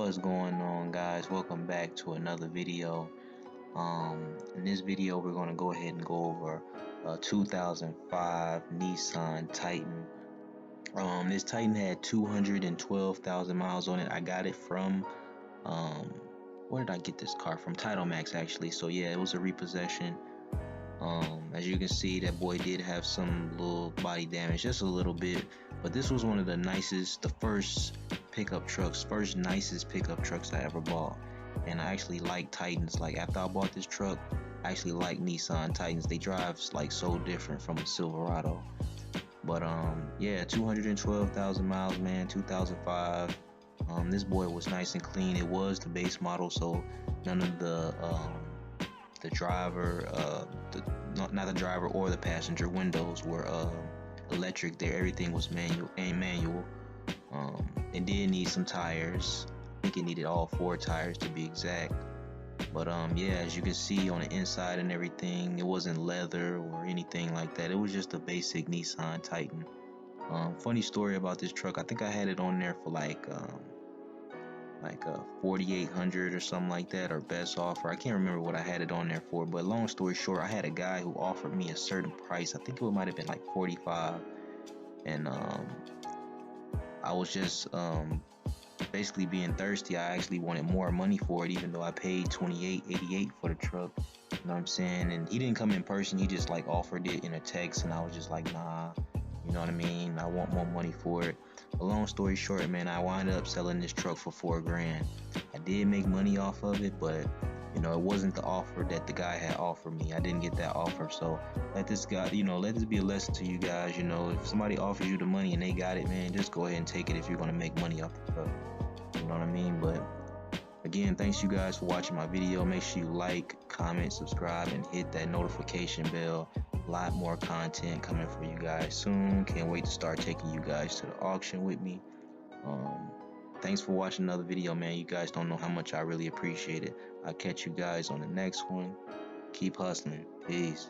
What's going on, guys? Welcome back to another video. In this video we're going to go ahead and go over a 2005 Nissan Titan. This Titan had 212,000 miles on it. I got it from where did I get this car from? Title Max, actually. So yeah, it was a repossession. As you can see, that boy did have some little body damage, just a little bit, but this was one of the nicest, the first nicest pickup trucks I ever bought. And I actually like Titans. Like, after I bought this truck, I actually like Nissan Titans. They drive like so different from a Silverado. But yeah, 212,000 miles, man. 2005. This boy was nice and clean. It was the base model, so none of the driver, not the driver or the passenger windows were electric. There, everything was manual. It did need some tires. I think it needed all 4 tires to be exact. But yeah, as you can see on the inside and everything, it wasn't leather or anything like that. It was just a basic Nissan Titan. Funny story about this truck, I think I had it on there for like 4,800 or something like that, or best offer. I can't remember what I had it on there for, but long story short, I had a guy who offered me a certain price. I think it might have been like 45, and I was just basically being thirsty. I actually wanted more money for it, even though I paid $28.88 for the truck. You know what I'm saying? And he didn't come in person. He just like offered it in a text, and I was just like, nah. You know what I mean? I want more money for it. But long story short, man, I wound up selling this truck for $4 grand. I did make money off of it, but you know, it wasn't the offer that the guy had offered me. I didn't get that offer. So let this be a lesson to you guys. You know, if somebody offers you the money and they got it, man, just go ahead and take it if you're gonna make money off the truck. You know what I mean? But again, thanks you guys for watching my video. Make sure you like, comment, subscribe, and hit that notification bell. A lot more content coming for you guys soon. Can't wait to start taking you guys to the auction with me. Thanks for watching another video, man. You guys don't know how much I really appreciate it. I'll catch you guys on the next one. Keep hustling. Peace.